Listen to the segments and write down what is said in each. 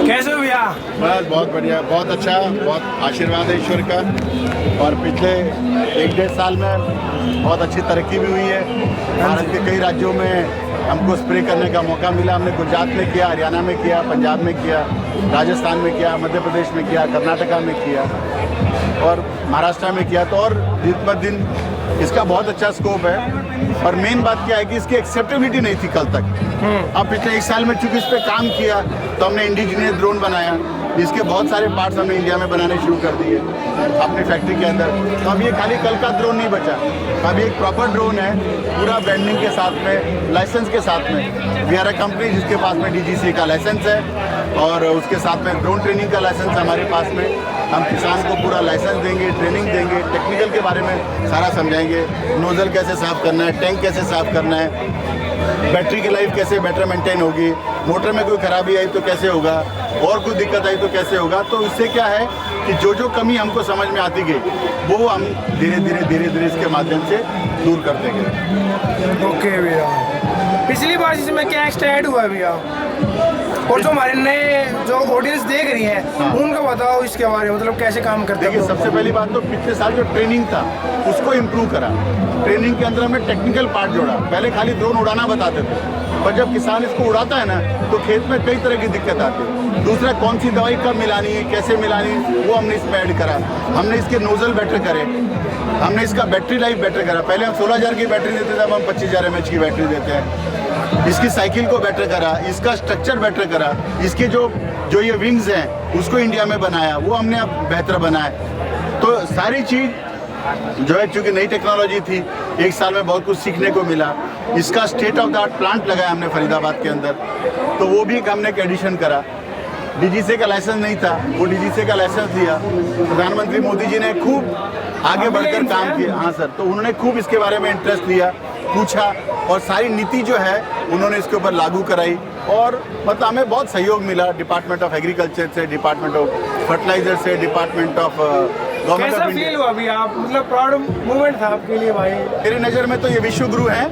कैसे हो भैया? बस बहुत बढ़िया, बहुत अच्छा, बहुत आशीर्वाद है ईश्वर का। और पिछले 1-1.5 साल में बहुत अच्छी तरक्की भी हुई है। भारत के कई राज्यों में हमको स्प्रे करने का मौका मिला। हमने गुजरात में किया, हरियाणा में किया, पंजाब में किया, राजस्थान में किया, मध्य प्रदेश में किया, कर्नाटका में किया और महाराष्ट्र में किया। तो और दिन ब दिन इसका बहुत अच्छा स्कोप है। और मेन बात क्या है कि इसकी एक्सेप्टेबिलिटी नहीं थी कल तक। अब पिछले 1 साल में चूंकि इस पर काम किया तो हमने इंडिजीनियस ड्रोन बनाया। इसके बहुत सारे पार्ट्स हमने इंडिया में बनाने शुरू कर दिए अपनी फैक्ट्री के अंदर। तो अब ये खाली कल का ड्रोन नहीं बचा, अब एक प्रॉपर ड्रोन है, पूरा ब्रांडिंग के साथ में, लाइसेंस के साथ में। वी आर अ कंपनी जिसके पास में DGC का लाइसेंस है और उसके साथ में ड्रोन ट्रेनिंग का लाइसेंस हमारे पास में। हम किसान को पूरा लाइसेंस देंगे, ट्रेनिंग देंगे, टेक्निकल के बारे में सारा समझाएंगे। नोजल कैसे साफ़ करना है, टैंक कैसे साफ़ करना है, बैटरी की लाइफ कैसे बेटर मेंटेन होगी, मोटर में कोई खराबी आई तो कैसे होगा, और कोई दिक्कत आई तो कैसे होगा। तो इससे क्या है कि जो कमी हमको समझ में आती गई वो हम धीरे धीरे इसके माध्यम से दूर करते गए। ओके भैया, पिछली बार इसमें क्या एक्स्ट्रा ऐड हुआ है भैया? और जो हमारे नए जो ऑडियंस देख रही है उनको बताओ इसके बारे में, मतलब कैसे काम करते हैं? देखिए, सबसे पहली बात तो पिछले साल जो ट्रेनिंग था उसको इम्प्रूव करा। ट्रेनिंग के अंदर हमें टेक्निकल पार्ट जोड़ा। पहले खाली ड्रोन उड़ाना बताते थे, पर जब किसान इसको उड़ाता है ना तो खेत में कई तरह की दिक्कत आती है। दूसरा, कौन सी दवाई कब मिलानी है, कैसे मिलानी है, वो हमने इसमें ऐड करा। हमने इसके नोजल बेटर करे, हमने इसका बैटरी लाइफ बेटर करा। पहले हम 16,000 की बैटरी देते थे, अब हम 25,000 mAh की बैटरी देते हैं। इसकी साइकिल को बेटर करा, इसका स्ट्रक्चर बेटर करा, इसके जो ये विंग्स हैं उसको इंडिया में बनाया, वो हमने अब बेहतर बनाया। तो सारी चीज़ जो है, चूँकि नई टेक्नोलॉजी थी, 1 साल में बहुत कुछ सीखने को मिला। इसका state of the art plant लगाया हमने फरीदाबाद के अंदर, तो वो भी हमने एक एडिशन करा। DGC का लाइसेंस नहीं था, वो DGC का लाइसेंस दिया। प्रधानमंत्री मोदी जी ने खूब आगे बढ़कर काम किया। हाँ सर, तो उन्होंने खूब इसके बारे में इंटरेस्ट लिया, पूछा और सारी नीति जो है उन्होंने इसके ऊपर लागू कराई। और मतलब हमें बहुत सहयोग मिला डिपार्टमेंट ऑफ एग्रीकल्चर से, डिपार्टमेंट ऑफ फर्टिलाइजर से, department of government of India. Feel हुआ अभी आप, मतलब प्राउड मोमेंट था आपके लिए भाई? मेरी नज़र में तो ये विश्व गुरु हैं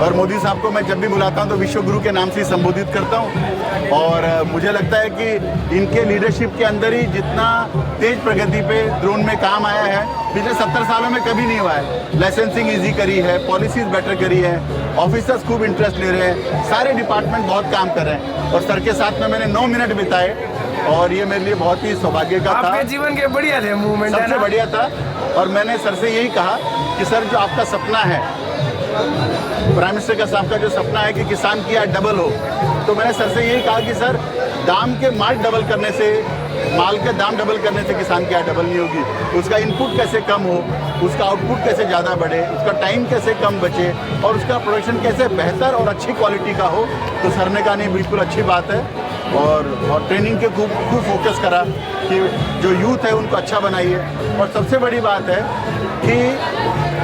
और मोदी साहब को मैं जब भी बुलाता हूँ तो विश्व गुरु के नाम से ही संबोधित करता हूँ। और मुझे लगता है कि इनके लीडरशिप के अंदर ही जितना तेज प्रगति पे ड्रोन में काम आया है, पिछले 70 सालों में कभी नहीं हुआ है। लाइसेंसिंग ईजी करी है, पॉलिसीज बेटर करी है, ऑफिसर्स खूब इंटरेस्ट ले रहे हैं, सारे डिपार्टमेंट बहुत काम कर रहे हैं। और सर के साथ में मैंने 9 मिनट बिताए और ये मेरे लिए बहुत ही सौभाग्य का था। आपके जीवन के बढ़िया थे मूवमेंट, सबसे बढ़िया था। और मैंने सर से यही कहा कि सर, जो आपका सपना है, प्राइम मिनिस्टर का साहब का जो सपना है कि किसान की आय डबल हो, तो मैंने सर से यही कहा कि सर, दाम के माल डबल करने से, माल के दाम डबल करने से किसान की आय डबल नहीं होगी। उसका इनपुट कैसे कम हो, उसका आउटपुट कैसे ज़्यादा बढ़े, उसका टाइम कैसे कम बचे और उसका प्रोडक्शन कैसे बेहतर और अच्छी क्वालिटी का हो। तो सर ने कहा नहीं, बिल्कुल अच्छी बात है। और ट्रेनिंग के खूब फोकस करा कि जो यूथ है उनको अच्छा बनाइए। और सबसे बड़ी बात है कि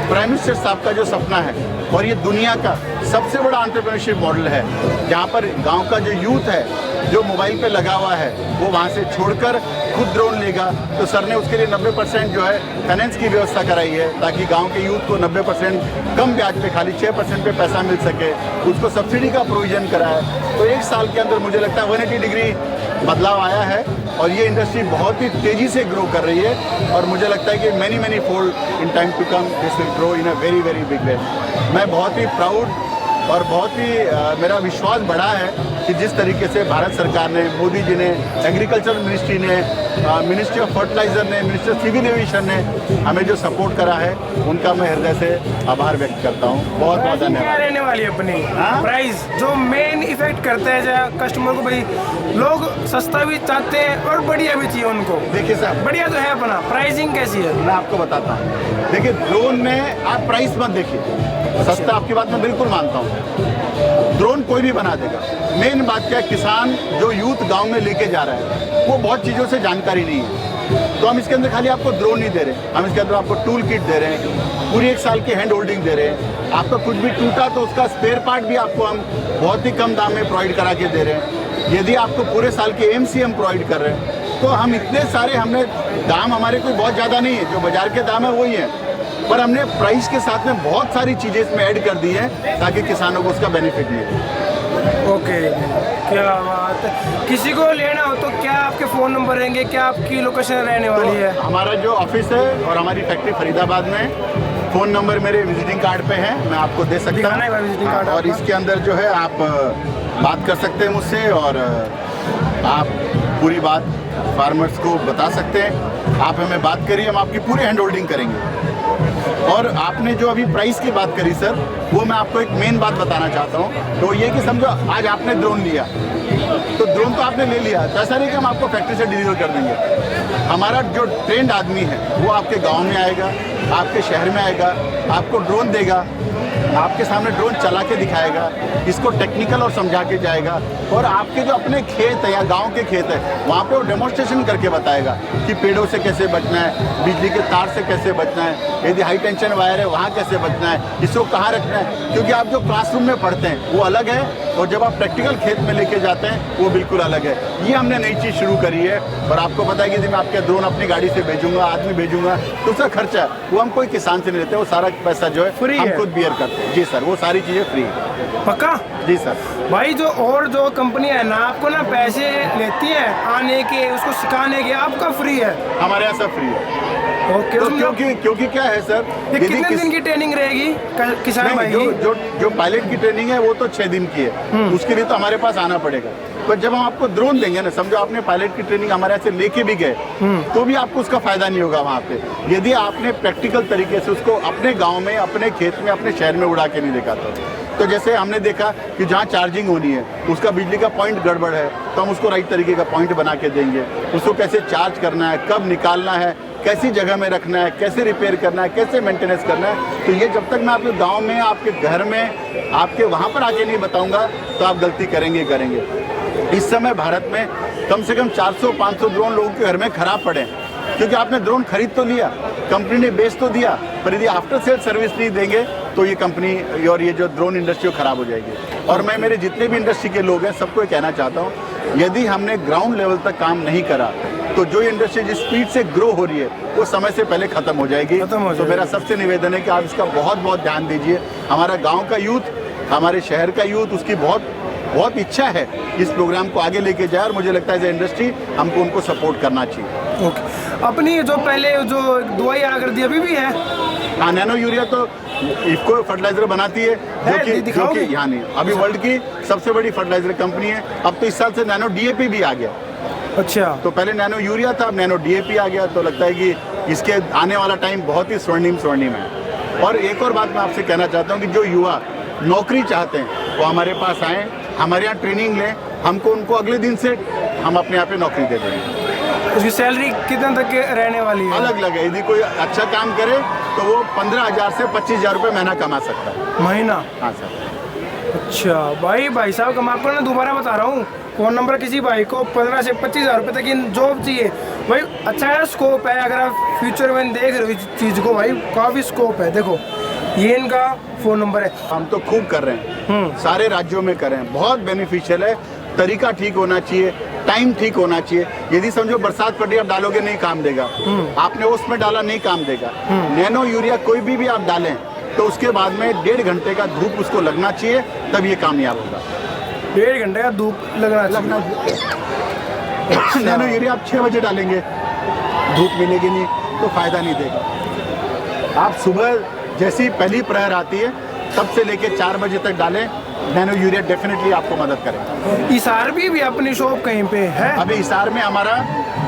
प्राइम मिनिस्टर साहब का जो सपना है, और ये दुनिया का सबसे बड़ा एंटरप्रेन्योरशिप मॉडल है, जहाँ पर गांव का जो यूथ है जो मोबाइल पे लगा हुआ है वो वहाँ से छोड़कर खुद ड्रोन लेगा। तो सर ने उसके लिए 90% जो है फाइनेंस की व्यवस्था कराई है, ताकि गांव के यूथ को 90% कम ब्याज पे, खाली 6% पे पैसा मिल सके। उसको सब्सिडी का प्रोविजन करा है। तो 1 साल के अंदर मुझे लगता है 180 डिग्री बदलाव आया है और ये इंडस्ट्री बहुत ही तेज़ी से ग्रो कर रही है। और मुझे लगता है कि many fold in time to come this will grow in a very big way. मैं बहुत ही प्राउड और बहुत ही मेरा विश्वास बढ़ा है कि जिस तरीके से भारत सरकार ने, मोदी जी ने, एग्रीकल्चर मिनिस्ट्री ने, मिनिस्ट्री ऑफ फर्टिलाइजर ने, मिनिस्ट्री ऑफ सिविल एविएशन ने हमें जो सपोर्ट करा है, उनका मैं हृदय से आभार व्यक्त करता हूँ। बहुत बहुत धन्यवाद। रहने वाली अपनी प्राइस जो मेन इफेक्ट करता है जहाँ कस्टमर को, भाई लोग सस्ता भी चाहते हैं और बढ़िया भी चाहिए उनको। देखिए साहब, बढ़िया तो है अपना, प्राइसिंग कैसी है मैं आपको बताता हूँ। देखिए, ड्रोन में आप प्राइस मत देखिए, सस्ता, आपकी बात मैं बिल्कुल मानता हूँ, ड्रोन कोई भी बना देगा। मेन बात क्या है, किसान जो यूथ गांव में लेके जा रहा है वो बहुत चीज़ों से जानकारी नहीं है। तो हम इसके अंदर खाली आपको ड्रोन नहीं दे रहे, हम इसके अंदर आपको टूल किट दे रहे हैं, पूरी 1 साल की हैंड होल्डिंग दे रहे हैं। आपका कुछ भी टूटा तो उसका स्पेयर पार्ट भी आपको हम बहुत ही कम दाम में प्रोवाइड करा के दे रहे हैं। यदि आपको पूरे साल के AMC हम प्रोवाइड कर रहे हैं, तो हम इतने सारे, हमने दाम हमारे कोई बहुत ज़्यादा नहीं है, जो बाजार के दाम है वही है, पर हमने प्राइस के साथ में बहुत सारी चीज़ें इसमें ऐड कर दी है ताकि किसानों को उसका बेनिफिट मिले। ओके, क्या बात है। किसी को लेना हो तो क्या आपके फ़ोन नंबर रहेंगे, क्या आपकी लोकेशन रहने वाली है? हमारा जो ऑफिस है और हमारी फैक्ट्री फरीदाबाद में है। फ़ोन नंबर मेरे विजिटिंग कार्ड पे है, मैं आपको दे सकता दिखाना है हूँ। विजिटिंग कार्ड और आपका? इसके अंदर जो है आप बात कर सकते हैं मुझसे और आप पूरी बात फार्मर्स को बता सकते हैं। आप हमें बात करिए, हम आपकी पूरी हैंड होल्डिंग करेंगे। और आपने जो अभी प्राइस की बात करी सर, वो मैं आपको एक मेन बात बताना चाहता हूँ। तो ये कि समझो आज आपने ड्रोन लिया, तो ड्रोन तो आपने ले लिया, तो ऐसा नहीं कि हम आपको फैक्ट्री से डिलीवर कर देंगे। हमारा जो ट्रेंड आदमी है वो आपके गांव में आएगा, आपके शहर में आएगा, आपको ड्रोन देगा, आपके सामने ड्रोन चला के दिखाएगा, इसको टेक्निकल और समझा के जाएगा। और आपके जो अपने खेत है या गांव के खेत है वहाँ पे वो डेमोन्स्ट्रेशन करके बताएगा कि पेड़ों से कैसे बचना है, बिजली के तार से कैसे बचना है, यदि हाई टेंशन वायर है वहाँ कैसे बचना है, इसको कहाँ रखना है। क्योंकि आप जो क्लासरूम में पढ़ते हैं वो अलग है और जब आप प्रैक्टिकल खेत में लेके जाते हैं वो बिल्कुल अलग है। ये हमने नई चीज़ शुरू करी है। और आपको पता है कि यदि मैं आपके ड्रोन अपनी गाड़ी से भेजूंगा, आदमी भेजूंगा, तो उसका खर्चा वो हम कोई किसान से नहीं लेते, वो सारा पैसा जो है फ्री हम है। खुद बियर करते हैं। जी सर, वो सारी चीज़ें फ्री है। पक्का? जी सर। भाई जो कंपनी है ना, आपको ना पैसे लेती है आने के, उसको सिखाने के, आपका फ्री है? हमारे यहाँ सब फ्री है। ओके, तो उसमें क्योंकि क्या है सर, ये कितने दिन की ट्रेनिंग रहेगी किसान भाई नहीं, की? जो पायलट की ट्रेनिंग है वो तो 6 दिन की है, उसके लिए तो हमारे पास आना पड़ेगा। पर जब हम आपको ड्रोन देंगे ना, समझो आपने पायलट की ट्रेनिंग हमारे यहाँ से लेके भी गए, तो भी आपको उसका फायदा नहीं होगा वहाँ पे, यदि आपने प्रैक्टिकल तरीके से उसको अपने गाँव में, अपने खेत में, अपने शहर में उड़ा के नहीं देखा तो जैसे हमने देखा कि जहाँ चार्जिंग होनी है उसका बिजली का पॉइंट गड़बड़ है, तो हम उसको राइट तरीके का पॉइंट बना के देंगे। उसको कैसे चार्ज करना है, कब निकालना है, कैसी जगह में रखना है, कैसे रिपेयर करना है, कैसे मेंटेनेंस करना है। तो ये जब तक मैं आपके गांव में, आपके घर में, आपके वहाँ पर आके नहीं बताऊंगा तो आप गलती करेंगे। इस समय भारत में कम से कम 400-500 ड्रोन लोगों के घर में खराब पड़े हैं, क्योंकि आपने ड्रोन खरीद तो लिया, कंपनी ने बेच तो दिया, पर यदि आफ्टर सेल सर्विस नहीं देंगे तो ये कंपनी और ये जो ड्रोन इंडस्ट्री खराब हो जाएगी। और मैं मेरे जितने भी इंडस्ट्री के लोग हैं सबको ये कहना चाहता हूँ, यदि हमने ग्राउंड लेवल तक काम नहीं करा तो जो इंडस्ट्री जिस स्पीड से ग्रो हो रही है वो समय से पहले खत्म हो जाएगी। तो मेरा सबसे निवेदन है कि आप इसका बहुत बहुत ध्यान दीजिए। हमारा गाँव का यूथ, हमारे शहर का यूथ, उसकी बहुत इच्छा है इस प्रोग्राम को आगे लेके जाए और मुझे लगता है एज ए इंडस्ट्री हमको उनको सपोर्ट करना चाहिए। ओके, अपनी जो पहले जो दवाई आ कर दी अभी भी है? हाँ, नैनो यूरिया तो इफको फर्टिलाइजर बनाती है, जो कि यहाँ नहीं, अभी वर्ल्ड की सबसे बड़ी फर्टिलाइजर कंपनी है। अब तो इस साल से नैनो डीएपी भी आ गया। अच्छा, तो पहले नैनो यूरिया था, अब नैनो डीएपी आ गया। तो लगता है कि इसके आने वाला टाइम बहुत ही स्वर्णिम है। और एक और बात मैं आपसे कहना चाहता हूँ कि जो युवा नौकरी चाहते हैं वो हमारे पास आएँ, हमारे यहाँ ट्रेनिंग लें, हमको उनको अगले दिन से हम अपने यहाँ पे नौकरी दे देंगे। उसकी सैलरी कितने तक के रहने वाली है? अलग अलग है, यदि कोई अच्छा काम करे तो वो 15,000 से 25,000 रुपये महीना कमा सकता है। महीना? हाँ सर। अच्छा भाई साहब, मैं आपको ना दोबारा बता रहा हूँ, फ़ोन नंबर किसी भाई को 15 से 25,000 रुपये तक की जॉब चाहिए भाई। अच्छा है, स्कोप है, अगर आप फ्यूचर में देख रहे हो इस चीज़ को भाई, काफ़ी स्कोप है। देखो ये इनका फ़ोन नंबर है। हम तो खूब कर रहे हैं, सारे राज्यों में कर रहे हैं, बहुत बेनिफिशियल है। तरीका ठीक होना चाहिए, टाइम ठीक होना चाहिए। यदि समझो बरसात पड़ रही है, आप डालोगे नहीं काम देगा, आपने उसमें डाला नहीं काम देगा। नैनो यूरिया कोई भी आप डालें तो उसके बाद में 1.5 घंटे का धूप उसको लगना चाहिए, तब ये कामयाब होगा। 1.5 घंटे का धूप लगना नैनो यूरिया आप 6 बजे डालेंगे, धूप मिलेगी नहीं तो फायदा नहीं देगा। आप सुबह जैसी पहली प्रहर आती है तब से लेके 4 बजे तक डालें, नैनो यूरिया डेफिनेटली आपको मदद करेगा। हिसार भी अपनी शॉप कहीं पे है? अभी हिसार में हमारा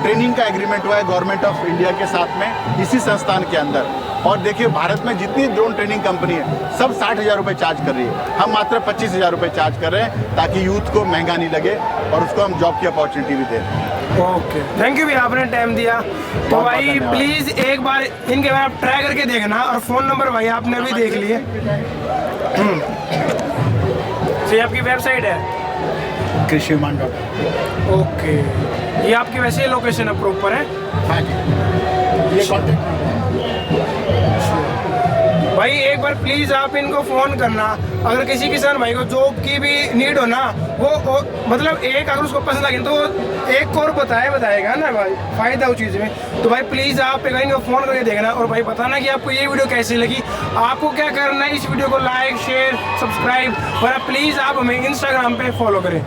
ट्रेनिंग का एग्रीमेंट हुआ है गवर्नमेंट ऑफ इंडिया के साथ में, इसी संस्थान के अंदर। और देखिए भारत में जितनी ड्रोन ट्रेनिंग कंपनी है सब 60,000 रुपये चार्ज कर रही है, हम मात्र 25,000 रुपये चार्ज कर रहे हैं, ताकि यूथ को महंगा नहीं लगे और उसको हम जॉब की अपॉर्चुनिटी भी दें। ओके, थैंक यू भैया, आपने टाइम दिया। तो भाई प्लीज़ एक बार इनके बारे में ट्राई करके देखना, और फ़ोन नंबर भाई आपने भी देख लिए। तो ये आपकी वेबसाइट है कृषिमान.com। ओके, ये आपकी वैसे लोकेशन है प्रॉपर है? हाँ जी, ये कॉन्टेक्ट। भाई एक बार प्लीज़ आप इनको फ़ोन करना, अगर किसी किसान भाई को जॉब की भी नीड हो ना, वो मतलब एक अगर उसको पसंद आ गई तो वो एक और बताएगा ना भाई, फ़ायदा उस चीज़ में। तो भाई प्लीज़ आप एक बार इनको फ़ोन करके देखना और भाई बताना कि आपको ये वीडियो कैसी लगी। आपको क्या करना है, इस वीडियो को लाइक शेयर सब्सक्राइब और प्लीज़ आप हमें इंस्टाग्राम पे फॉलो करें।